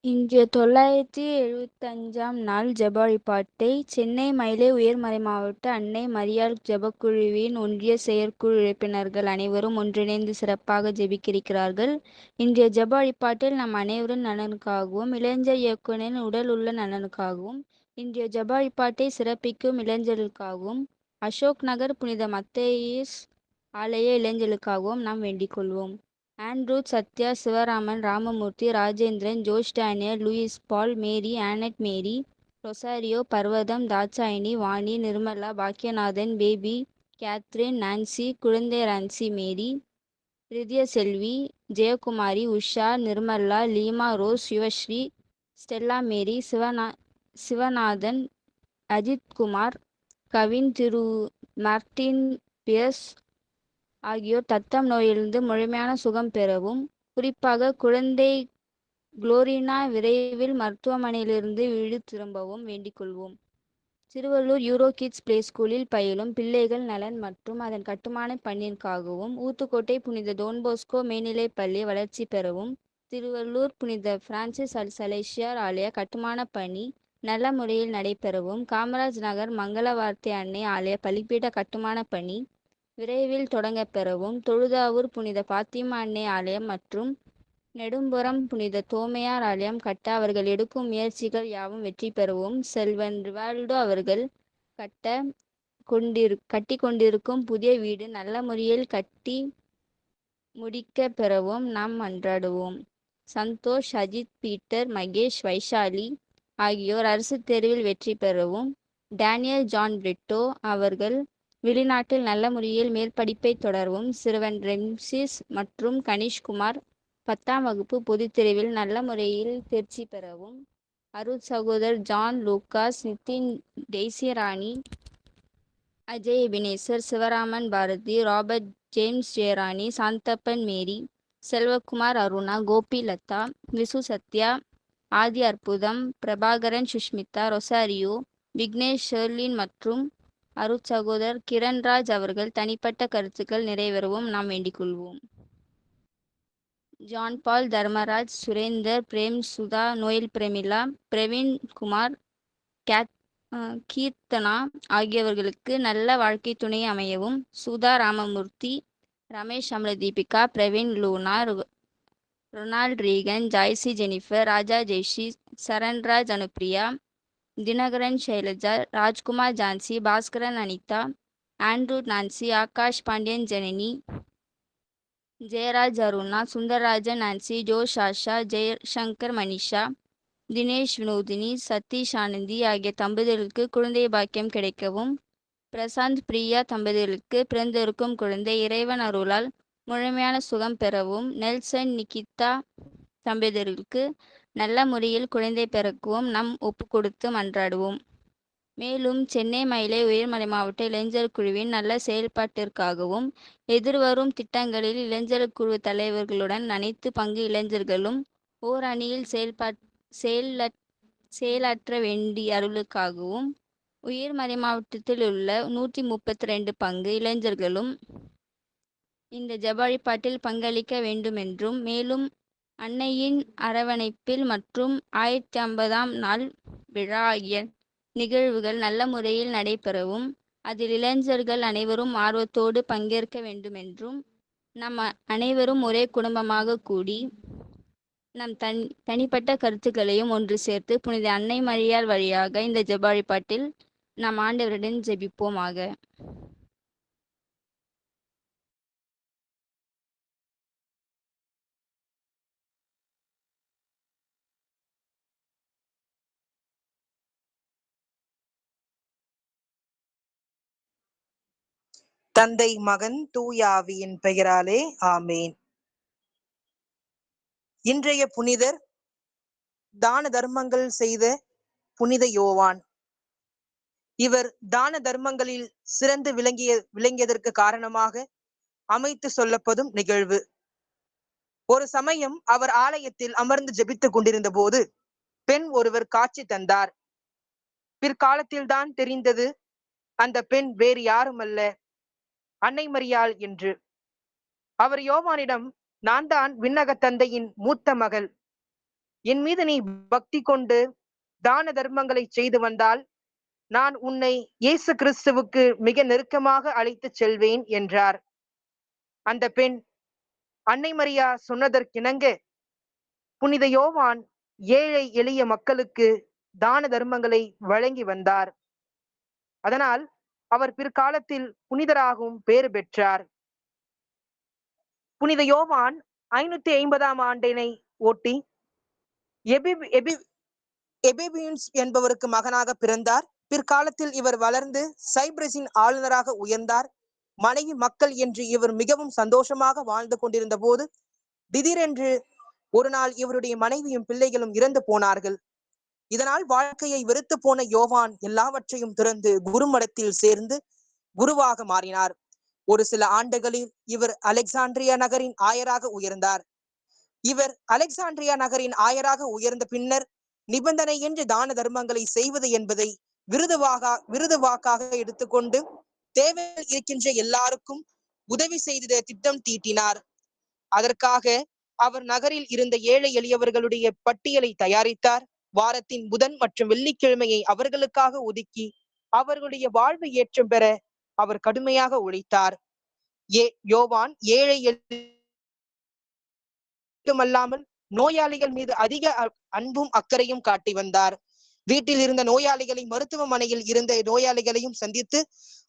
இன்று 975ஆம் நாள் ஜெப வழிபாட்டை சென்னை மயிலை உயர்மறைமாவட்ட அன்னை மரியாள் ஜெபக்குழுவின் ஒன்றிய செயற்குழு உறுப்பினர்கள் அனைவரும் ஒன்றிணைந்து சிறப்பாக ஜெபிக்கிறார்கள். இன்றைய ஜெப வழிபாட்டில் நம் அனைவரின் நலனுக்காகவும் இளைஞர் இயக்குனரின் உடல் உள்ள நலனுக்காகவும் இன்றைய ஜெப வழிபாட்டை சிறப்பிக்கும் இளைஞர்களுக்காகவும் அசோக் நகர் புனித மத்தேயுஸ் ஆலய இளைஞர்களுக்காகவும் நாம் வேண்டிக் கொள்வோம். Andrew, Sathya, Sivaraman, Ramamoorthy, Rajendran, Josh Daniel, Lewis Paul, Mary, Annette Mary, Rosario, Parvatham, Dakshayini, Vani, Nirmala, Bakkiyanathan, Baby, Catherine, Nancy, குழந்தை Ransi Mary, Rithya Selvi, Jayakumari, Usha, Nirmala, Leema Rose, Yuvasri, Stella Mary, Sivanathan, Ajithkumar, Kavin, Thiru Martin Pierce ஆகியோர் தத்தம் நோயிலிருந்து முழுமையான சுகம் பெறவும், குறிப்பாக குழந்தை குளோரினா விரைவில் மருத்துவமனையிலிருந்து வீடு திரும்பவும் வேண்டிக் கொள்வோம். திருவள்ளூர் யூரோ கிட்ஸ் பிளே ஸ்கூலில் பயிலும் பிள்ளைகள் நலன் மற்றும் அதன் கட்டுமான பணியிற்காகவும், ஊத்துக்கோட்டை புனித டோன்போஸ்கோ மேல்நிலைப் பள்ளி வளர்ச்சி பெறவும், திருவள்ளூர் புனித பிரான்சிஸ் சலேசியார் ஆலய கட்டுமான பணி நல்ல முறையில் நடைபெறவும், காமராஜ் நகர் மங்கள வார்த்தை அன்னை ஆலய பலிபீட கட்டுமான பணி விரைவில் தொடங்கப் பெறவும், தொழுதாவூர் புனித பாத்திமா அன்னை ஆலயம் மற்றும் நெடும்புறம் புனித தோமையார் ஆலயம் கட்ட அவர்கள் எடுக்கும் முயற்சிகள் யாவும் வெற்றி பெறவும், செல்வன் ரிவால்டோ அவர்கள் கட்டி கொண்டிருக்கும் புதிய வீடு நல்ல முறையில் கட்டி முடிக்க பெறவும் நாம் மன்றாடுவோம். சந்தோஷ், அஜித், பீட்டர், மகேஷ், வைஷாலி ஆகியோர் அரசு தேர்வில் வெற்றி பெறவும், டேனியல் ஜான் பிரிட்டோ அவர்கள் வெளிநாட்டில் நல்ல முறையில் மேற்படிப்பை தொடரவும், சிறுவன் ரெம்சிஸ் மற்றும் கனிஷ்குமார் 10ஆம் வகுப்பு பொதுத் தேர்வில் நல்ல முறையில் தேர்ச்சி பெறவும், அருட் சகோதரர் John Lucas, Nithin, Daisy Rani, Ajay Ebenezer, Sivaraman Bharathi, Robert James Jayarani, Santhappan Mary, Selvakumar Aruna, Gopi Latha, Visu Sathya, Aadhi Arputham, Prabhakaran Sushmita, Rosario, Vignesh Sherlin மற்றும் அருட் சகோதரர் கிரண்ராஜ் அவர்கள் தனிப்பட்ட கருத்துக்கள் நிறைவேறவும் நாம் வேண்டிக் கொள்வோம். John Paul, Dharmaraj, Surender, Prem, Sudha, Noel Pramila, Praveen Kumar, Keerthana ஆகியவர்களுக்கு நல்ல வாழ்க்கை துணை அமையவும், Sudha Ramamoorthy, Ramesh Amaladeepika, Praveen Luna, Ronald Reagan, Joicy Jennifer, Raja Jaishi, Saranraj Anupriya, Dhinakaran Shailaja, Rajkumar Jancy, Baskaran Anitha, Andrew Nancy, Akash Pandian Janani, Jayaraj Aruna, Sundararajan Nancy, Josh Asha, Jayashankar Manisha, Dinesh Vinodhini, Sathish Anandhi ஆகிய தம்பதிகளுக்கு குழந்தை பாக்கியம் கிடைக்கவும், பிரசாந்த் பிரியா தம்பதிகளுக்கு பிறந்திருக்கும் குழந்தை இறைவன் அருளால் முழுமையான சுகம் பெறவும், நெல்சன் நிகிதா தம்பதியர்களுக்கு நல்ல முறையில் குழந்தை பிறக்கவும் நாம் ஒப்பு கொடுத்து மன்றாடுவோம். மேலும் சென்னை மயிலை உயர்மறை மாவட்ட இளைஞர் குழுவின் நல்ல செயல்பாட்டிற்காகவும், எதிர்வரும் திட்டங்களில் இளைஞர் குழு தலைவர்களுடன் அனைத்து பங்கு இளைஞர்களும் ஓர் அணியில் செயலாற்ற வேண்டிய அருளுக்காகவும், உயர்மறை மாவட்டத்தில் உள்ள 132 பங்கு இளைஞர்களும் இந்த ஜெப வழிபாட்டில் பங்களிக்க வேண்டுமென்றும், மேலும் அன்னையின் அரவணைப்பில் மற்றும் 1050ஆம் நாள் விழா ஆகிய நிகழ்வுகள் நல்ல முறையில் நடைபெறவும், அதில் இளைஞர்கள் அனைவரும் ஆர்வத்தோடு பங்கேற்க வேண்டுமென்றும், நம் அனைவரும் ஒரே குடும்பமாக கூடி நம் தனிப்பட்ட கருத்துக்களையும் ஒன்று சேர்த்து புனித அன்னை மரியாள் வழியாக இந்த ஜெப வழிபாட்டில் நாம் ஆண்டவரிடம் ஜெபிப்போமாக. தந்தை, மகன், தூய ஆவியின் பெயராலே ஆமேன். இன்றைய புனிதர் தான தர்மங்கள் செய்த புனித யோவான். இவர் தான தர்மங்களில் சிறந்து விளங்கியதற்கு காரணமாக அமைத்து சொல்லப்படும் நிகழ்வு. ஒரு சமயம் அவர் ஆலயத்தில் அமர்ந்து ஜெபித்துக் கொண்டிருந்த போது பெண் ஒருவர் காட்சி தந்தார். பிற்காலத்தில்தான் தெரிந்தது அந்த பெண் வேறு யாருமல்ல, அன்னை மரியாள் என்று. அவர் யோவானிடம், நான் தான் விண்ணக தந்தையின் மூத்த மகள், என் மீது நீ பக்தி கொண்டு தான தர்மங்களை செய்து வந்தால் நான் உன்னை இயேசு கிறிஸ்துவுக்கு மிக நெருக்கமாக அழைத்துச் செல்வேன் என்றார். அந்த பெண் அன்னை மரியா சொன்னதற்கிணங்க புனித யோவான் ஏழை எளிய மக்களுக்கு தான தர்மங்களை வழங்கி வந்தார். அதனால் அவர் பிற்காலத்தில் புனிதராகவும் பேறு பெற்றார். புனித யோவான் 550ஆம் ஆண்டினை ஒட்டி எபிபியூன்ஸ் என்பவருக்கு மகனாக பிறந்தார். பிற்காலத்தில் இவர் வளர்ந்து சைப்ரஸின் ஆளுநராக உயர்ந்தார். மனைவி மக்கள் என்று இவர் மிகவும் சந்தோஷமாக வாழ்ந்து கொண்டிருந்த போது திடீரென்று ஒரு நாள் இவருடைய மனைவியும் பிள்ளைகளும் இறந்து போனார்கள். இதனால் வாழ்க்கையை வெறுத்து போன யோவான் எல்லாவற்றையும் துறந்து குருமடத்தில் சேர்ந்து குருவாக மாறினார். ஒரு சில ஆண்டுகளில் இவர் அலெக்சாண்ட்ரியா நகரின் ஆயராக உயர்ந்தார். இவர் அலெக்சாண்ட்ரியா நகரின் ஆயராக உயர்ந்த பின்னர் நிபந்தனையின்றி தான தர்மங்களை செய்வது என்பதை விருதுவாக்காக எடுத்துக்கொண்டு தேவையில் இருக்கின்ற எல்லாருக்கும் உதவி செய்த திட்டம் தீட்டினார். அதற்காக அவர் நகரில் இருந்த ஏழை எளியவர்களுடைய பட்டியலை தயாரித்தார். வாரத்தின் புதன் மற்றும் வெள்ளிக்கிழமையை அவர்களுக்காக ஒதுக்கி அவர்களுடைய வாழ்வு ஏற்றம் பெற அவர் கடுமையாக உழைத்தார். யோவான் ஏழை மட்டுமல்லாமல் நோயாளிகள் மீது அதிக அன்பும் அக்கறையும் காட்டி வந்தார். வீட்டில் இருந்த நோயாளிகளை மருத்துவமனையில் இருந்த நோயாளிகளையும் சந்தித்து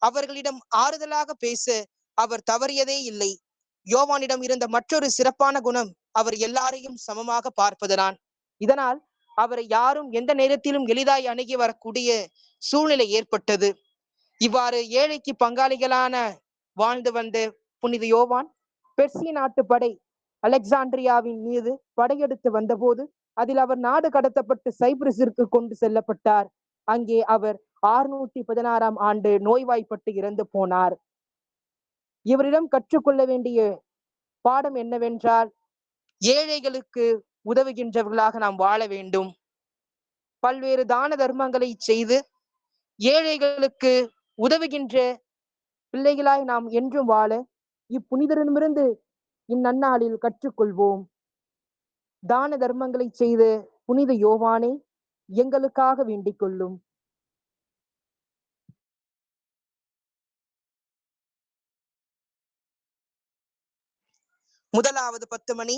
அவர்களிடம் ஆறுதலாக பேச அவர் தவறியதே இல்லை. யோவானிடம் இருந்த மற்றொரு சிறப்பான குணம் அவர் எல்லாரையும் சமமாக பார்ப்பதுதான். இதனால் அவரை யாரும் எந்த நேரத்திலும் எளிதாய் அணுகி வரக்கூடிய சூழ்நிலை ஏற்பட்டது. இவ்வாறு ஏழைக்கு பங்காளிகளான வாழ்ந்து வந்த புனித யோவான் பெர்சிய நாட்டு படை அலெக்சாண்ட்ரியாவின் மீது படையெடுத்து வந்தபோது அதில் அவர் நாடு கடத்தப்பட்டு சைப்ரஸிற்கு கொண்டு செல்லப்பட்டார். அங்கே அவர் 616ஆம் ஆண்டு நோய்வாய்ப்பட்டு இறந்து போனார். இவரிடம் கற்றுக்கொள்ள வேண்டிய பாடம் என்னவென்றால், ஏழைகளுக்கு உதவுகின்றவர்களாக நாம் வாழ வேண்டும். பல்வேறு தான தர்மங்களை செய்து ஏழைகளுக்கு உதவுகின்ற பிள்ளைகளாய் நாம் என்றும் வாழ இப்புனிதரிடமிருந்து இந்நன்னாளில் கற்றுக்கொள்வோம். தான தர்மங்களை செய்த புனித யோவானை எங்களுக்காக வேண்டிக் கொள்ளும். முதலாவது 10 மணி.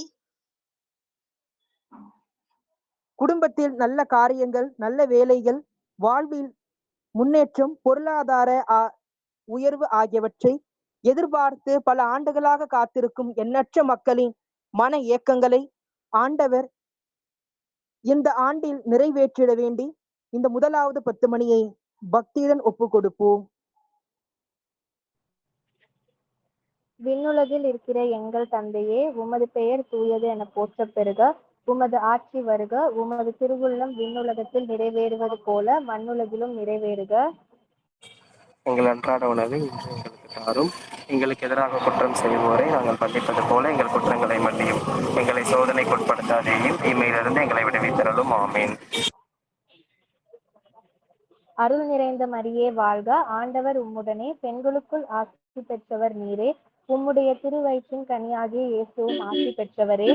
குடும்பத்தில் நல்ல காரியங்கள், நல்ல வேலைகள், வாழ்வில் முன்னேற்றம், பொருளாதார உயர்வு ஆகியவற்றை எதிர்பார்த்து பல ஆண்டுகளாக காத்திருக்கும் எண்ணற்ற மக்களின் மன ஏக்கங்களை ஆண்டவர் இந்த ஆண்டில் நிறைவேற்றிட வேண்டி இந்த முதலாவது 10 மணியை பக்தியுடன் ஒப்பு கொடுப்போம். விண்ணுலகில் இருக்கிற எங்கள் தந்தையே, உமது பெயர் தூயது என போற்றப் பெறுக. உமது ஆட்சி வருக. உமது திருவுள்ளம் விண்ணுலகத்தில் நிறைவேறுவது போல மண்ணுலகிலும் நிறைவேறுக. எங்கள் அன்றாட உணவை இன்று எங்களுக்கு தாரும். எங்களுக்கு எதிராக குற்றம் செய்வோரை நாங்கள் மன்னிப்பது போல எங்கள் குற்றங்களை மன்னியும். எங்களை சோதனைக்கு உட்படுத்தாதேயும், தீமையிலிருந்து எங்களை விடுவித்தருளும். ஆமீன். அருள் நிறைந்த மரியே வாழ்க. ஆண்டவர் உம்முடனே, பெண்களுக்குள் ஆசி பெற்றவர் நீரே. உம்முடைய திருவயிற்றின் கனியாகிய இயேசுவும் ஆசி பெற்றவரே.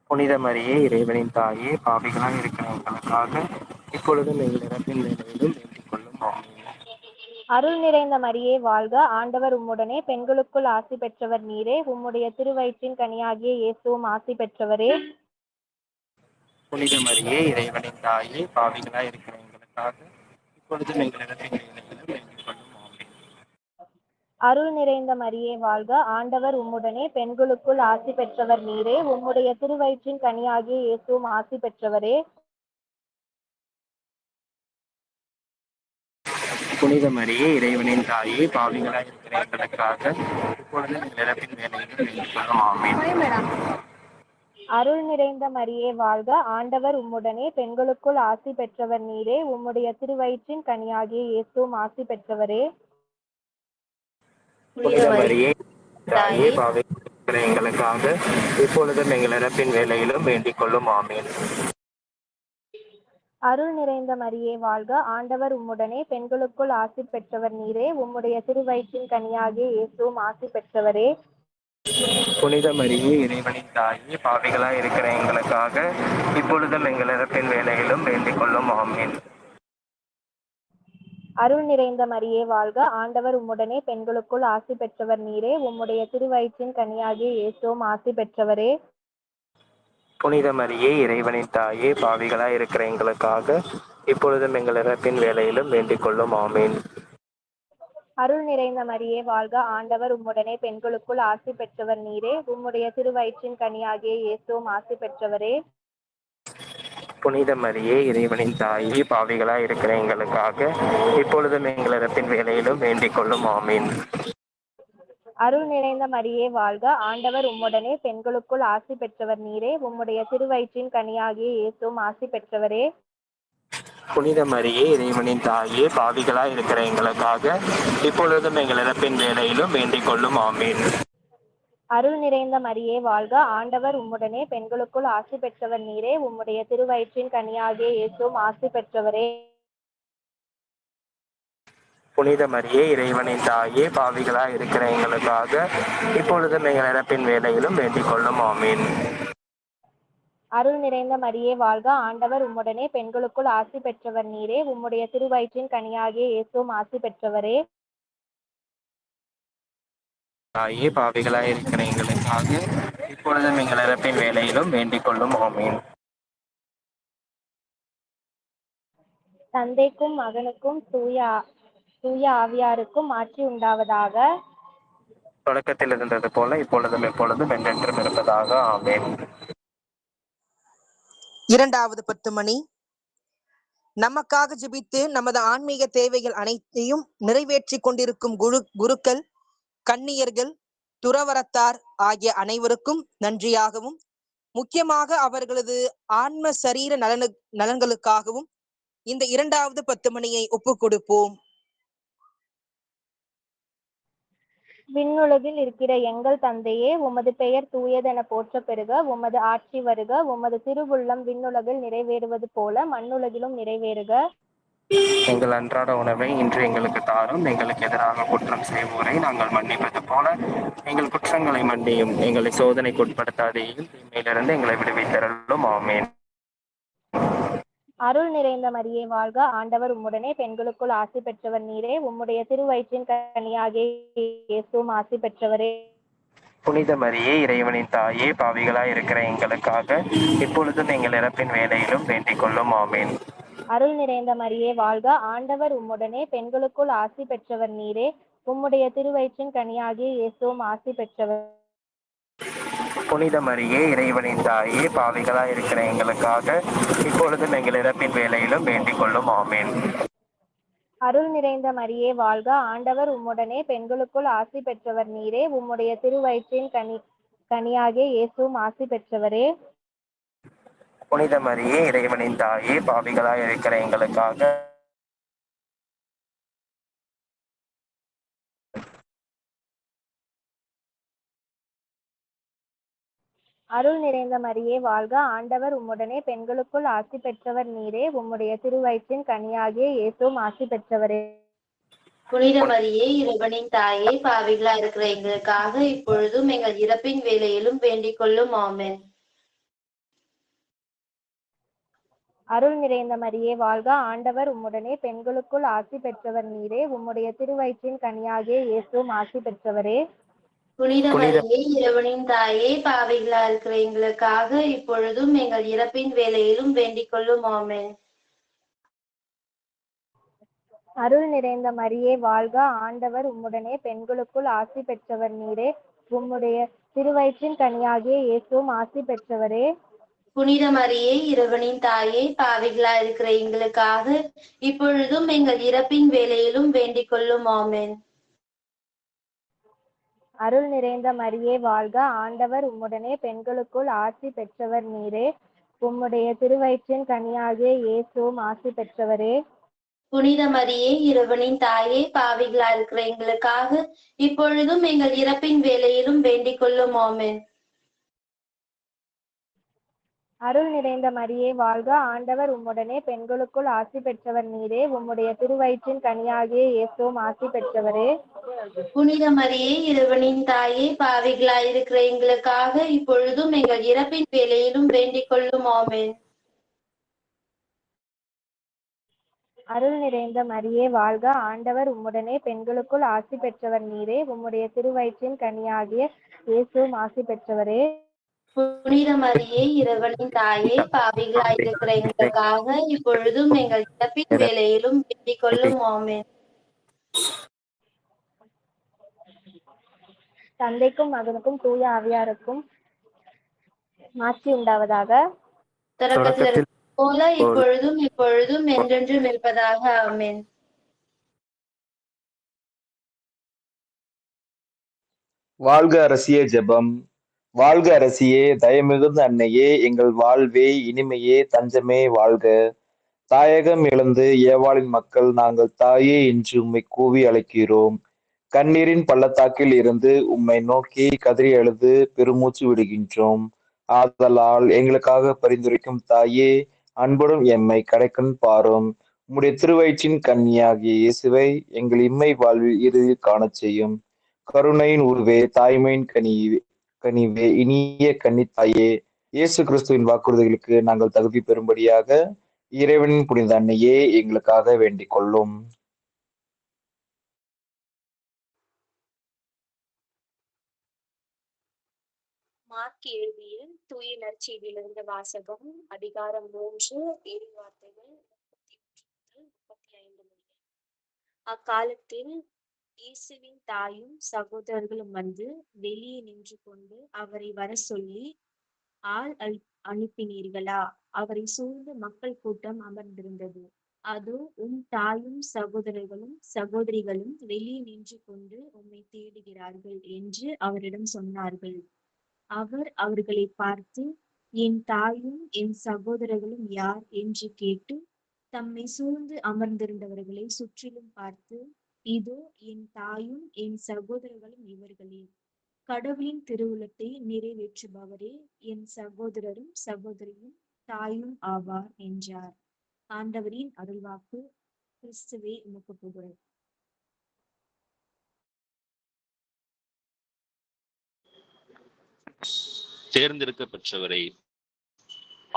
புனித மரியே, இறைவனின் தாயே, பாவிகளாய் இருக்கிற எங்களுக்காக இப்பொழுதும் எங்கள் இறப்பின் வேளையிலும் வேண்டிக் கொள்ளும். ஆமீன். அருள் நிறைந்த மரியே வாழ்க. ஆண்டவர் உம்முடனே, பெண்களுக்குள் ஆசி பெற்றவர் நீரே. உம்முடைய திருவயிற்றின் கனியாகிய இயேசுவும் ஆசி பெற்றவரே. புனித மரியே, இறைவனின் தாயே, பாவிகளாய் இருக்கிற எங்களுக்காக இப்பொழுதும் எங்கள் இறப்பின் வேளையிலும் வேண்டிக் கொள்ளும். ஆமீன். அருள் நிறைந்த மரியே வாழ்க. ஆண்டவர் உம்முடனே, பெண்களுக்குள் ஆசி பெற்றவர் நீரே. உம்முடைய திருவயிற்றின் கனியாகிய இயேசுவும் ஆசி பெற்றவரே. புனித மரியே, இறைவனின் தாயே, பாவிகளாய் இருக்கிற எங்களுக்காக இப்பொழுதும் எங்கள் இறப்பின் வேளையிலும் வேண்டிக் கொள்ளும். ஆமீன். அருள் நிறைந்த மரியே வாழ்க. ஆண்டவர் உம்முடனே, பெண்களுக்குள் ஆசி பெற்றவர் நீரே. உம்முடைய திருவயிற்றின் கனியாகிய இயேசுவும் ஆசி பெற்றவரே. புனித மரியே, தாயே, பாவிகளாய் இருக்கிற எங்களுக்காக இப்பொழுதும் எங்கள் இறப்பின் வேளையிலும் வேண்டிக் கொள்ளும். ஆமீன். அருள் நிறைந்த மரியே வாழ்க. ஆண்டவர் உம்முடனே, பெண்களுக்குள் ஆசி பெற்றவர் நீரே. உம்முடைய திருவயிற்றின் கனியாகிய இயேசுவும் ஆசி பெற்றவரே. புனித மரியே இறைவனின் தாயே, பாவிகளாய் இருக்கிற எங்களுக்காக இப்பொழுதும் எங்கள் இறப்பின் வேலையிலும் வேண்டிக் கொள்ளும். ஆமீன். அருள் நிறைந்த மரியே வாழ்க, ஆண்டவர் உம்முடனே, பெண்களுக்குள் ஆசி பெற்றவர் நீரே. உம்முடைய திருவயிற்றின் கனியாகிய இயேசுவும் ஆசி பெற்றவரே. புனித மரியே இறைவனின் தாயே, பாவிகளாய் இருக்கிற எங்களுக்காக இப்பொழுதும் எங்கள் இறப்பின் வேலையிலும் வேண்டிக் கொள்ளும். ஆமீன். அருள் நிறைந்த மரியே வாழ்க, ஆண்டவர் உம்முடனே, பெண்களுக்குள் ஆசி பெற்றவர் நீரே. உம்முடைய திருவயிற்றின் கனியாகிய இயேசுவும் ஆசி பெற்றவரே. புனித மரியே இறைவனின் தாயே, பாவிகளாய் இருக்கிற எங்களுக்காக இப்பொழுதும் எங்கள் இறப்பின் வேலையிலும் வேண்டிக் கொள்ளும். ஆமீன். அருள் நிறைந்த மரியே வாழ்க, ஆண்டவர் உம்முடனே, பெண்களுக்குள் ஆசி பெற்றவர் நீரே. உம்முடைய திருவயிற்றின் கனியாகிய இயேசுவும் ஆசி பெற்றவரே. புனித மரியே இறைவனின் தாயே, பாவிகளாய் இருக்கிற எங்களுக்காக இப்பொழுதும் எங்கள் இறப்பின் வேலையிலும் வேண்டிக் கொள்ளும். ஆமீன். அருள் நிறைந்த மரியே வாழ்க, ஆண்டவர் உம்முடனே, பெண்களுக்குள் ஆசி பெற்றவர் நீரே. உம்முடைய திருவயிற்றின் கனியாகிய இயேசுவும் ஆசி பெற்றவரே. புனித மரியே இறைவனின் தாயே, பாவிகளாய் இருக்கிற எங்களுக்காக இப்பொழுதும் எங்கள் இறப்பின் வேலையிலும் வேண்டிக் கொள்ளும். ஆமீன். அருள் நிறைந்த மரியே வாழ்க, ஆண்டவர் உம்முடனே, பெண்களுக்குள் ஆசி பெற்றவர் நீரே. உம்முடைய திருவயிற்றின் கனியாகிய இயேசுவும் ஆசி பெற்றவரே. தாயே, பாவிகளாய் இருக்கிற எங்களுக்காக இப்பொழுதும் எங்கள் இறப்பின் வேலையிலும் வேண்டிக் கொள்ளும். ஆமீன். தந்தைக்கும் மகனுக்கும் தூய ஆவியாருக்கும் ஆட்சி உண்டாவதாக. தொடக்கத்தில் இருந்தது போல இப்பொழுதும் எப்பொழுதும் என்றென்றும் இருப்பதாக. ஆமீன். இரண்டாவது 10 மணி. நமக்காக ஜெபித்து நமது ஆன்மீக தேவைகள் அனைத்தையும் நிறைவேற்றி கொண்டிருக்கும் குருக்கள், கன்னியர்கள், துறவரத்தார் ஆகிய அனைவருக்கும் நன்றியாகவும், முக்கியமாக அவர்களது ஆன்ம சரீர நலன்களுக்காகவும் இந்த இரண்டாவது 10 மணியை ஒப்புக் கொடுப்போம். விண்ணுலகில் இருக்கிற எங்கள் தந்தையே, உமது பெயர் தூயதென போற்ற பெறுக. உமது ஆட்சி வருக. உமது திருவுள்ளம் விண்ணுலகில் நிறைவேறுவது போல மண்ணுலகிலும் நிறைவேறுக. எங்கள் அன்றாட உணவை இன்று எங்களுக்கு தாரும். எங்களுக்கு எதிராக குற்றம் செய்வோரை நாங்கள் மன்னிப்பது போல எங்கள் குற்றங்களை மன்னியும். எங்களை சோதனைக்கு உட்படுத்தாதேயும், தீமையிலிருந்து எங்களை விடுவித்தருளும். ஆமீன். அருள் நிறைந்த மரியே வாழ்க, ஆண்டவர் உம்முடனே, பெண்களுக்குள் ஆசி பெற்றவர் நீரே. உம்முடைய திருவயிற்றின் கனியாகிய இயேசுவும் ஆசி பெற்றவரே. புனித மரியே இறைவனின் தாயே, பாவிகளாய் இருக்கிற எங்களுக்காக இப்பொழுதும் எங்கள் இறப்பின் வேலையிலும் வேண்டிக் கொள்ளும். ஆமீன். அருள் நிறைந்த மரியே வாழ்க, ஆண்டவர் உம்முடனே, பெண்களுக்குள் ஆசி பெற்றவர் நீரே. உம்முடைய திருவயிற்றின் கனியாகிய இயேசுவும் ஆசி பெற்றவர். புனித மரியே இறைவனின் தாயே, பாவிகளாய் இருக்கிற எங்களுக்காக இப்பொழுதும் எங்கள் இறப்பின் வேலையிலும் வேண்டிக் கொள்ளும். ஆமீன். அருள் நிறைந்த மரியே வாழ்க, ஆண்டவர் உம்முடனே, பெண்களுக்குள் ஆசி பெற்றவர் நீரே. உம்முடைய திருவயிற்றின் கனியாகிய இயேசுவும் ஆசி பெற்றவரே. புனித மரியே இறைவனின் தாயே, பாவிகளாய் இருக்கிற எங்களுக்காக அருள் நிறைந்த மரியே வாழ்க, ஆண்டவர் உம்முடனே, பெண்களுக்குள் ஆசி பெற்றவர் நீரே. உம்முடைய திருவயிற்றின் கனியாகிய இயேசுவும் ஆசி பெற்றவரே. புனித மரியே இறைவனின் தாயே, பாவிகளா இருக்கிற எங்களுக்காக இப்பொழுதும் எங்கள் இறப்பின் வேலையிலும் வேண்டிக் கொள்ளும். ஆமென். அருள் நிறைந்த மரியே வாழ்க, ஆண்டவர் உம்முடனே, பெண்களுக்குள் ஆசி பெற்றவர் நீரே. உம்முடைய திருவயிற்றின் கனியாகிய இயேசுவும் ஆசி பெற்றவரே. புனித மரியே இறைவனின் தாயே, பாவிகளா இருக்கிற எங்களுக்காக இப்பொழுதும் எங்கள் இறப்பின் வேலையிலும் வேண்டிக் கொள்ளும். ஆமென். அருள் நிறைந்த மரியே வாழ்க, ஆண்டவர் உம்முடனே, பெண்களுக்குள் ஆசி பெற்றவர் நீரே. உம்முடைய திருவயிற்றின் கனியாகிய இயேசுவும் ஆசி பெற்றவரே. புனித மரியே இறைவனின் தாயே, பாவிகளா இருக்கிற எங்களுக்காக இப்பொழுதும் எங்கள் இறப்பின் வேலையிலும் வேண்டிக் கொள்ளும். ஆமென். அருள் நிறைந்த மரியே வாழ்க, ஆண்டவர் உம்முடனே, பெண்களுக்குள் ஆசி பெற்றவர் நீரே. உம்முடைய திருவயிற்றின் கனியாகிய இயேசுவும் ஆசி பெற்றவரே. புனித மரியே இறைவனின் தாயே, பாவிகளா இருக்கிற எங்களுக்காக இப்பொழுதும் எங்கள் இறப்பின் வேலையிலும் வேண்டிக் கொள்ளும். ஆமென். அருள் நிறைந்த மரியே வாழ்க, ஆண்டவர் உம்முடனே, பெண்களுக்குள் ஆசி பெற்றவர் நீரே. உம்முடைய திருவயிற்றின் கனியாகிய இயேசுவும் ஆசி பெற்றவரே. புனித மரியே, இறைவனின் தாயே, பாவிகளாயிருக்கிற எங்களுக்காக இப்பொழுதும் எங்கள் இறப்பின் வேளையிலும் வேண்டிக் கொள்ளும். ஆமென். அருள் நிறைந்த மரியே வாழ்க, ஆண்டவர் உம்முடனே, பெண்களுக்குள் ஆசி பெற்றவர் நீரே. உம்முடைய திருவயிற்றின் கனியாகிய இயேசுவும் ஆசி பெற்றவரே. புனித மரியே, இறைவனின் தாயே, பாவிகளாயிருக்கிற எங்களுக்காக இப்பொழுதும் எங்கள் இறப்பின் வேளையிலும் வேண்டிக் கொள்ளும். ஆமென். தந்தைக்கும் மகனுக்கும் தூய ஆவியாருக்கும் மாட்சி உண்டாவதாக. தொடக்கத்தில் இருப்பது போல இப்பொழுதும் இப்பொழுதும் என்றென்றும் இருப்பதாக. ஆமென். வாழ்க அரசியே ஜெபம். வாழ்க அரசியே, தயமிகுந்த அன்னையே, எங்கள் வாழ்வே இனிமையே தஞ்சமே வாழ்க. தாயகம் இழந்து ஏவாளின் மக்கள் நாங்கள் தாயே என்று உம்மை கூவி அழைக்கிறோம். கண்ணீரின் பள்ளத்தாக்கில் இருந்து உம்மை நோக்கி கதறி அழுது பெருமூச்சு விடுகின்றோம். ஆதலால் எங்களுக்காக பரிந்துரைக்கும் தாயே, அன்புடன் எம்மை கடைக்கண் பாரும். உம்முடைய திருவயிற்றின் கன்னியாகிய இயேசுவை எங்கள் இம்மை வாழ்வில் இறுதியில் காணச் செய்யும். கருணையின் உருவே, தாய்மையின் கனிவே, இனிய கன்னித்தாயே, இயேசு கிறிஸ்துவின் வாக்குறுதிகளுக்கு நாங்கள் தகுதி பெறும்படியாக இறைவனின் புனித அன்னையே எங்களுக்காக வேண்டிக் கொள்ளும். மார்க் எழுதிய தூய நற்செய்தியிலிருந்து வாசகம். அதிகாரம் 3, இறைவார்த்தைகள் 31 முதல் 35 முடிய. அக்காலத்தில் இயேசுவின் தாயும் சகோதரர்களும் வந்து வெளியே நின்று கொண்டு அவரை வர சொல்லி, ஆள் அனுப்பினீர்களா? அவரை சூழ்ந்து மக்கள் கூட்டம் அமர்ந்திருந்தது. அதோ உம் தாயும் சகோதரர்களும் சகோதரிகளும் வெளியே நின்று கொண்டு உம்மை தேடுகிறார்கள் என்று அவரிடம் சொன்னார்கள். அவர் அவர்களை பார்த்து, என் தாயும் என் சகோதரர்களும் யார் என்று கேட்டு தம்மை சூழ்ந்து அமர்ந்திருந்தவர்களை சுற்றிலும் பார்த்து, இதோ என் தாயும் என் சகோதரர்களும் இவர்களே, கடவுளின் திருவுளத்தை நிறைவேற்றுபவரே, என் சகோதரரும் சகோதரியும் தாயும் ஆவார் என்றார். ஆண்டவரின் அருள்வாக்கு. கிறிஸ்துவே உமக்கு புகழ். தேர்ந்தெடுக்கப்பட்டவரை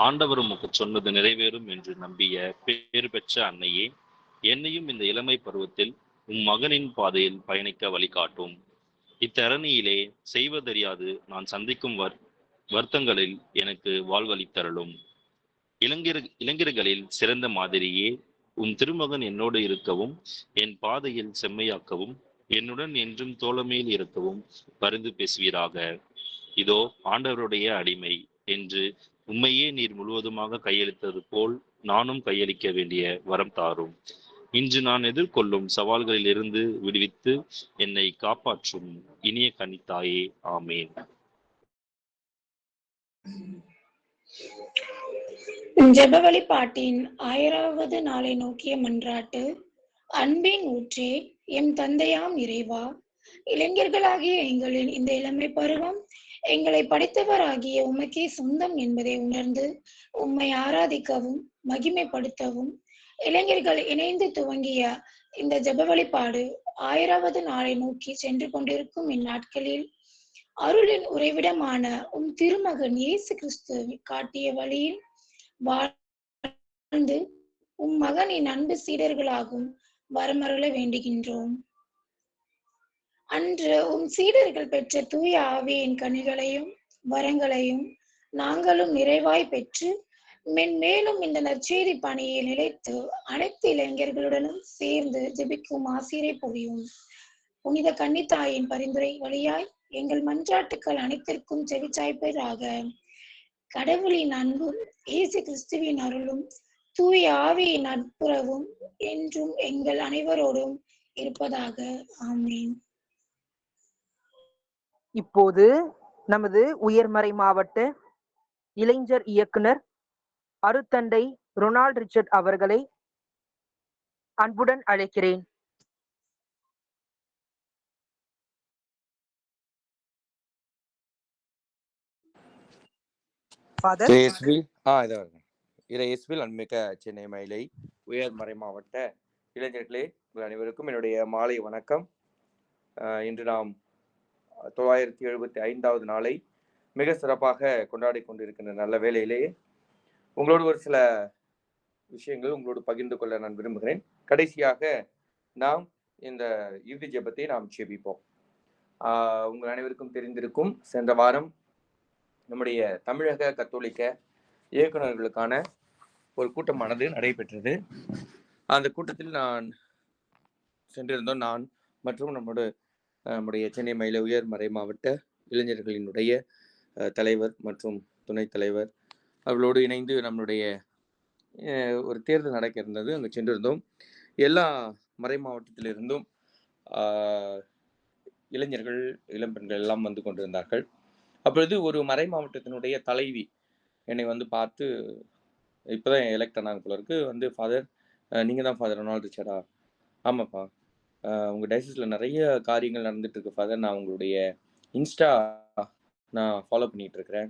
ஆண்டவர் உமக்கு சொன்னது நிறைவேறும் என்று நம்பிய பேறு பெற்ற அன்னையே, என்னையும் இந்த இளமை பருவத்தில் உம் மகனின் பாதையில் பயணிக்க வழிகாட்டும். இத்தரணியிலே செய்வதறியாது நான் சந்திக்கும் வருத்தங்களில் எனக்கு வாழ்வளித்தருளும். இளைஞர்களில் சிறந்த மாதிரியே, உம் திருமகன் என்னோடு இருக்கவும், என் பாதையில் செம்மையாக்கவும், என்னுடன் என்றும் தோழமையில் இருக்கவும் பரிந்து பேசுவீராக. இதோ ஆண்டவருடைய அடிமை என்று உம்மையே நீர் முழுவதுமாக கையளித்தது போல் நானும் கையளிக்க வேண்டிய வரம் தாரும். இன்று நான் எதிர்கொள்ளும் சவால்களில் இருந்து விடுவித்து என்னை காப்பாற்றும் இனிய கன்னித்தாயே. ஆமேன். ஜெப வழிபாட்டின் 1000வது நாளை நோக்கிய மன்றாட்டு. அன்பின் ஊற்றே, எம் தந்தையாம் இறைவா, இளைஞர்களாகிய எங்களின் இந்த இளமை பருவம் எங்களை படைத்தவராகிய உமக்கே சொந்தம் என்பதை உணர்ந்து உம்மை ஆராதிக்கவும் மகிமைப்படுத்தவும் இளைஞர்கள் இணைந்து துவங்கிய இந்த ஜெப வழிபாடு 1000வது நாளை நோக்கி சென்று கொண்டிருக்கும் இந்நாட்களில் அருளின் உறைவிடமான உம் திருமகன் இயேசு கிறிஸ்து காட்டிய வழியில் வாழ்ந்து உம் மகனின் அன்பு சீடர்களாகும் வரமருள வேண்டுகின்றோம். அன்று உம் சீடர்கள் பெற்ற தூய ஆவியின் கனிகளையும் வரங்களையும் நாங்களும் நிறைவாய் பெற்று மென்மேலும் இந்த நற்செய்தி பணியை நிலைத்து அனைத்து இளைஞர்களுடனும் சேர்ந்து ஜெபிக்கும் ஆசிரை புரியும். புனித கன்னித்தாயின் பரிந்துரை வழியாய் எங்கள் மன்றாட்டுக்கள் அனைத்திற்கும் செவிச்சாய்ப்பதாக. கடவுளின் அன்பும் இயேசு கிறிஸ்துவின் அருளும் தூய ஆவியின் நட்புறவும் என்றும் எங்கள் அனைவரோடும் இருப்பதாக. ஆமீன். இப்போது நமது உயர்மறை மாவட்ட இளைஞர் இயக்குனர் அருத்தந்தை ரொனால்ட் ரிச்சர்ட் அவர்களை அன்புடன் அழைக்கிறேன். ஃபாதர். இயேசுவில் அன்மிக்க சென்னை மயிலை உயர்மறை மாவட்ட இளைஞர்களே, உங்கள் அனைவருக்கும் என்னுடைய மாலை வணக்கம். இன்று நாம் 975வது நாளை மிக சிறப்பாக கொண்டாடி கொண்டிருக்கின்ற நல்ல வேளையிலேயே உங்களோடு ஒரு சில விஷயங்கள் உங்களோடு பகிர்ந்து கொள்ள நான் விரும்புகிறேன். கடைசியாக நாம் இந்த இறுதி ஜெபத்தை நாம் ஜெபிப்போம். உங்கள் அனைவருக்கும் தெரிந்திருக்கும், சென்ற வாரம் நம்முடைய தமிழக கத்தோலிக்க இயக்குநர்களுக்கான ஒரு கூட்டமானது நடைபெற்றது. அந்த கூட்டத்தில் நான் சென்றிருந்தோம். நான் மற்றும் நம்முடைய சென்னை மயிலை உயர்மறை மாவட்ட இளைஞர்களினுடைய தலைவர் மற்றும் துணைத் தலைவர் அவர்களோடு இணைந்து நம்மளுடைய ஒரு தேர்தல் நடக்க இருந்தது. அங்கே சென்றிருந்தோம். எல்லா மறை மாவட்டத்திலிருந்தும் இளைஞர்கள், இளம்பெண்கள் எல்லாம் வந்து கொண்டிருந்தார்கள். அப்பொழுது ஒரு மறை மாவட்டத்தினுடைய தலைவி என்னை வந்து பார்த்து, இப்போதான் எலெக்ட் ஆனாங்க போல இருக்கு, வந்து ஃபாதர் நீங்கள் தான் ஃபாதர் ரொனால்ட் ரிச்சர்டா? ஆமாப்பா, உங்கள் டைசஸில் நிறைய காரியங்கள் நடந்துட்டு இருக்கு ஃபாதர். நான் உங்களுடைய இன்ஸ்டா நான் ஃபாலோ பண்ணிட்டு இருக்கிறேன்,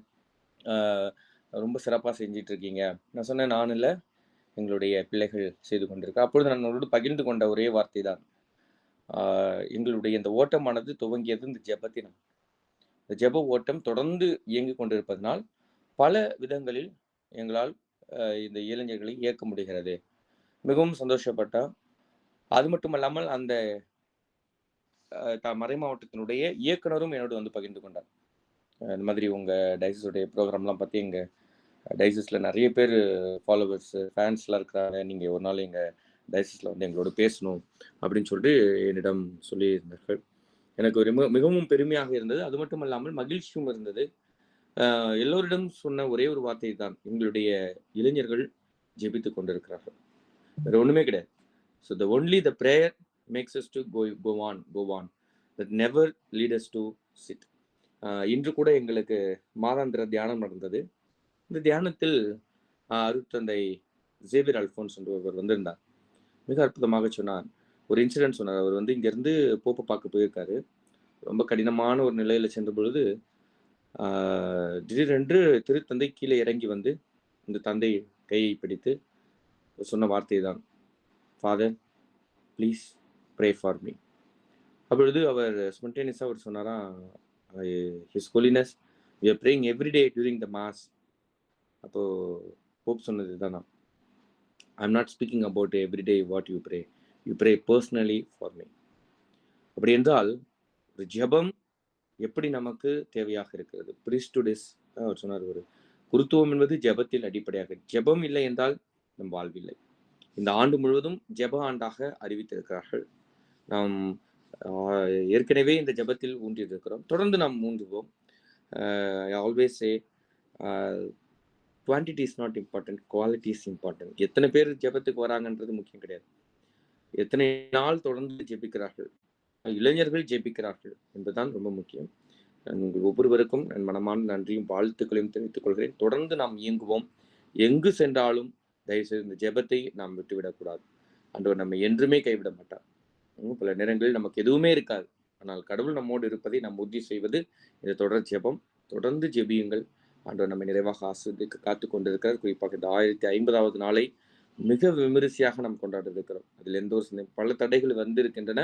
ரொம்ப சிறப்பாக செஞ்சிட்டு இருக்கீங்க. நான் சொன்னேன், நான் இல்லை, எங்களுடைய பிள்ளைகள் செய்து கொண்டிருக்கேன். அப்பொழுது நான் உங்களோடு பகிர்ந்து கொண்ட ஒரே வார்த்தை தான், எங்களுடைய இந்த ஓட்டமானது துவங்கியது இந்த ஜெபத்தினால். இந்த ஜெப ஓட்டம் தொடர்ந்து இயங்கி கொண்டிருப்பதனால் பல விதங்களில் எங்களால் இந்த இளைஞர்களை இயக்க முடிகிறது. மிகவும் சந்தோஷப்பட்டா. அது மட்டும் இல்லாமல் அந்த மறை மாவட்டத்தினுடைய இயக்குனரும் என்னோடு வந்து பகிர்ந்து கொண்டார். இந்த மாதிரி உங்கள் டைசஸுடைய ப்ரோக்ராம்லாம் பற்றி எங்கள் டைசஸில் நிறைய பேர் ஃபாலோவர்ஸ், ஃபேன்ஸ்லாம் இருக்கிறாங்க, நீங்கள் ஒரு நாள் எங்கள் டைசஸில் வந்து எங்களோட பேசணும் அப்படின்னு சொல்லிட்டு என்னிடம் சொல்லியிருந்தார்கள். எனக்கு ஒரு மிகவும் பெருமையாக இருந்தது. அது மட்டும் இல்லாமல் மகிழ்ச்சியும் இருந்தது. எல்லோரிடம் சொன்ன ஒரே ஒரு வார்த்தை தான், எங்களுடைய இளைஞர்கள் ஜெபித்து கொண்டிருக்கிறார்கள், வேற ஒன்றுமே கிடையாது. So the prayer makes us to go on, that never lead us to sit. இன்று கூட எங்களுக்கு மாதாந்திர தியானம் நடந்தது. இந்த தியானத்தில் அருட்தந்தை ஜேவியர் அல்ஃபோன்ஸ் என்பவர் வந்திருந்தார். மிக அற்புதமாக சொன்னார். ஒரு இன்சிடென்ட் சொன்னார். அவர் வந்து இங்கேருந்து போப்பை பார்க்க போயிருக்காரு. ரொம்ப கடினமான ஒரு நிலையில் சென்ற பொழுது திடீரென்று திருத்தந்தை கீழே இறங்கி வந்து இந்த தந்தை கையை பிடித்து சொன்ன வார்த்தை தான், father please pray for me. அப்பொழுது அவர் ஸ்பான்டேனியஸாக அவர் சொன்னாரா, his holiness we are praying everyday during the mass. அப்போது போப் சொன்னது தானா, I am not speaking about everyday what you pray personally for me. அப்படி என்றால் ஒரு ஜெபம் எப்படி நமக்கு தேவையாக இருக்கிறது. பிரிஸ்டுடிஸ் அவர் சொன்னார், ஒரு குருத்துவம் என்பது ஜெபத்தில் அடிப்படையாக. ஜெபம் இல்லை என்றால் நம் வாழ்வில்லை. இந்த ஆண்டு முழுவதும் ஜெப ஆண்டாக அறிவித்திருக்கிறார்கள். நாம் ஏற்கனவே இந்த ஜெபத்தில் ஊன்றியிருக்கிறோம், தொடர்ந்து நாம் ஊன்றுவோம். I always say quantity is not important, quality is important. எத்தனை பேர் ஜெபத்துக்கு வராங்கன்றது முக்கியம் கிடையாது, எத்தனை நாள் தொடர்ந்து ஜெபிக்கிறார்கள், இளைஞர்கள் ஜெபிக்கிறார்கள் என்பதுதான் ரொம்ப முக்கியம். உங்கள் ஒவ்வொருவருக்கும் நான் மனமான நன்றியும் வாழ்த்துக்களையும் தெரிவித்துக் கொள்கிறேன். தொடர்ந்து நாம் இயங்குவோம். எங்கு சென்றாலும் தயவுசெய்து இந்த ஜெபத்தை நாம் விட்டுவிடக்கூடாது. ஆண்டவர் நம்மை என்றுமே கைவிட மாட்டார். பல நேரங்களில் நமக்கு எதுவுமே இருக்காது, ஆனால் கடவுள் நம்மோடு இருப்பதை நாம் உறுதி செய்வது இந்த தொடர் ஜெபம். தொடர்ந்து ஜெபியுங்கள். ஆண்டவர் நம்மை நிறைவாக ஆசிர்வதிக்க காத்து கொண்டிருக்கிறார். குறிப்பாக இந்த 1050வது நாளை மிக விமரிசையாக நாம் கொண்டாட இருக்கிறோம். அதில் எந்த ஒரு பல தடைகள் வந்திருக்கின்றன,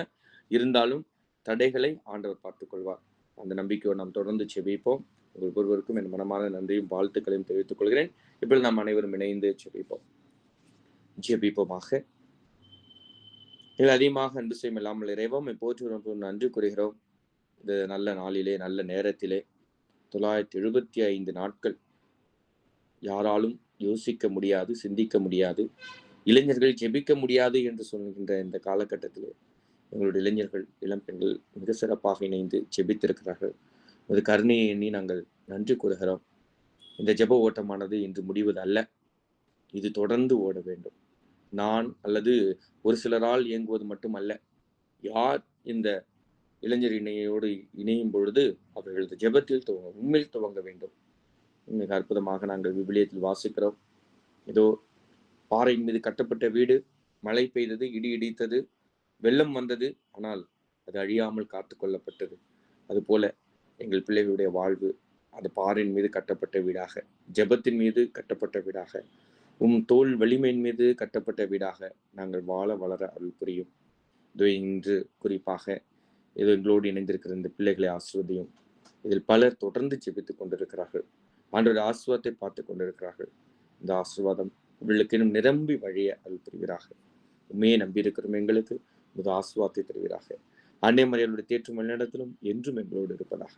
இருந்தாலும் தடைகளை ஆண்டவர் பார்த்துக் கொள்வார். அந்த நம்பிக்கையோடு நாம் தொடர்ந்து ஜெபிப்போம். உங்கள் ஒருவருக்கும் என் மனமான நன்றியும் வாழ்த்துக்களையும் தெரிவித்துக் கொள்கிறேன். இப்பொழுது நாம் அனைவரும் இணைந்து ஜெபிப்போமாக. அதிகமாக அன்பு செய்யும் இல்லாமல் இறைவோம் எப்போது நன்றி கூறுகிறோம். இந்த நல்ல நாளிலே, நல்ல நேரத்திலே 975 நாட்கள் யாராலும் யோசிக்க முடியாது, சிந்திக்க முடியாது, இளைஞர்கள் ஜெபிக்க முடியாது என்று சொல்கின்ற இந்த காலகட்டத்திலே எங்களுடைய இளைஞர்கள், இளம்பெண்கள் மிக சிறப்பாக இணைந்து ஜெபித்திருக்கிறார்கள். ஒரு கருணையை எண்ணி நாங்கள் நன்றி கூறுகிறோம். இந்த ஜெப ஓட்டமானது இன்று முடிவது அல்ல, இது தொடர்ந்து ஓட வேண்டும். நான் அல்லது ஒரு சிலரால் இயங்குவது மட்டுமல்ல, யார் இந்த இளைஞர் இணையோடு இணையும் பொழுது அவர்களது ஜெபத்தில் உண்மையில் துவங்க வேண்டும். மிக அற்புதமாக நாங்கள் விவிலியத்தில் வாசிக்கிறோம். ஏதோ பாறையின் மீது கட்டப்பட்ட வீடு, மழை பெய்தது, இடி இடித்தது, வெள்ளம் வந்தது, ஆனால் அது அழியாமல் காத்து கொள்ளப்பட்டது. அதுபோல எங்கள் பிள்ளைகளுடைய வாழ்வு அது பாரின் மீது கட்டப்பட்ட வீடாக, ஜெபத்தின் மீது கட்டப்பட்ட வீடாக, உம் தோல் வலிமையின் மீது கட்டப்பட்ட வீடாக நாங்கள் வாழ வளர அருள் புரியும். இது இன்று குறிப்பாக இது எங்களோடு இணைந்திருக்கிற இந்த பிள்ளைகளை ஆசிர்வதியும். இதில் பலர் தொடர்ந்து ஜெபித்துக் கொண்டிருக்கிறார்கள். ஆண்டவர் ஆசீர்வாதத்தை பார்த்து கொண்டிருக்கிறார்கள். இந்த ஆசீர்வாதம் இவர்களுக்கு இன்னும் நிரம்பி வழிய அருள் புரிவீராக. உண்மையை நம்பியிருக்கிறோம் எங்களுக்கு இந்த ஆசீர்வாதத்தை தருவீராக. அன்னை மரியாளுடைய தேற்றும் வழிநடத்திலும் என்றும் எங்களோடு இருப்பதாக.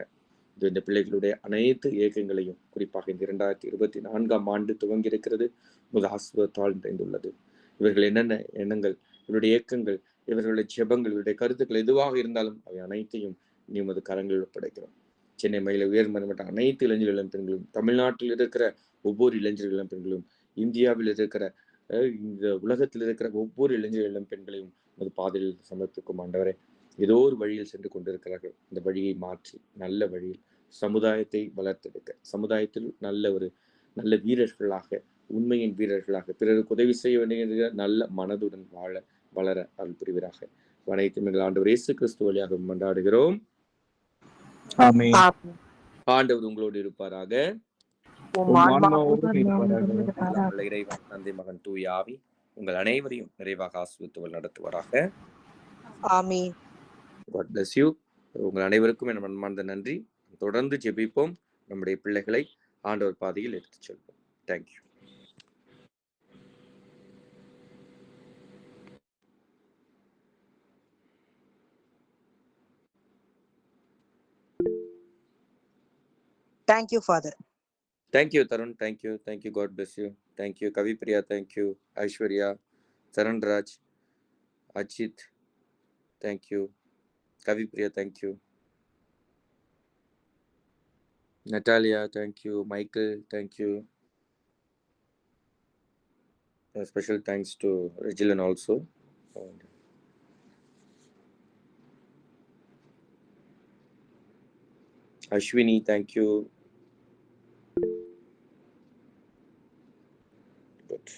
இது இந்த பிள்ளைகளுடைய அனைத்து இயக்கங்களையும் குறிப்பாக இந்த 2024 ஆண்டு துவங்கி இருக்கிறது முதல் ஆசீர்வாதத்தால் நிறைந்துள்ளது. இவர்கள் என்னென்ன எண்ணங்கள், இவருடைய இயக்கங்கள், இவர்களுடைய ஜெபங்கள், இவருடைய கருத்துக்கள் எதுவாக இருந்தாலும் அவை அனைத்தையும் நீ உமது கரங்களில் ஒப்படைக்கிறோம். சென்னை மயில உயர்மன்ற அனைத்து இளைஞர் இளம் பெண்களும், தமிழ்நாட்டில் இருக்கிற ஒவ்வொரு இளைஞர் இளம் பெண்களும், இந்தியாவில் இருக்கிற இந்த உலகத்தில் இருக்கிற ஒவ்வொரு இளைஞர் இளம் பெண்களையும் அது பாதையில் சமர்ப்பிக்கும் ஆண்டவரே. ஏதோ ஒரு வழியில் சென்று கொண்டிருக்கிறார்கள். இந்த வழியை மாற்றி நல்ல வழியில் சமுதாயத்தை வளர்த்தெடுக்க, சமுதாயத்தில் நல்ல வீரர்களாக, உண்மையின் வீரர்களாக, பிறருக்கு உதவி செய்ய வேண்டிய நல்ல மனதுடன் வாழ வளர அருள் புரிவீராக. அனைத்தும் எங்கள் ஆண்டவர் இயேசு கிறிஸ்து வழியாக கொண்டாடுகிறோம். ஆண்டவர் உங்களோடு இருப்பாராக. இறைவன் தந்தை மகன் தூய ஆவி உங்கள் அனைவரையும் நிறைவாக ஆசீர்வதித்து நடத்துவாராக. ஆமென். God bless you. உங்கள் அனைவருக்கும் என் மனமார்ந்த நன்றி. தொடர்ந்து ஜெபிப்போம். நம்முடைய பிள்ளைகளை ஆண்டவர் பாதையில் எடுத்துச் செல்வோம். Thank you. Thank you, Father. Thank you, Tarun. Thank you. Thank you. God bless you. Thank you. Kavipriya. Thank you. Aishwarya. Saran Raj. Ajit. Thank you. Kavipriya. Thank you. Natalia. Thank you. Michael. Thank you. A special thanks to Regilan also. Ashwini. Thank you. Good.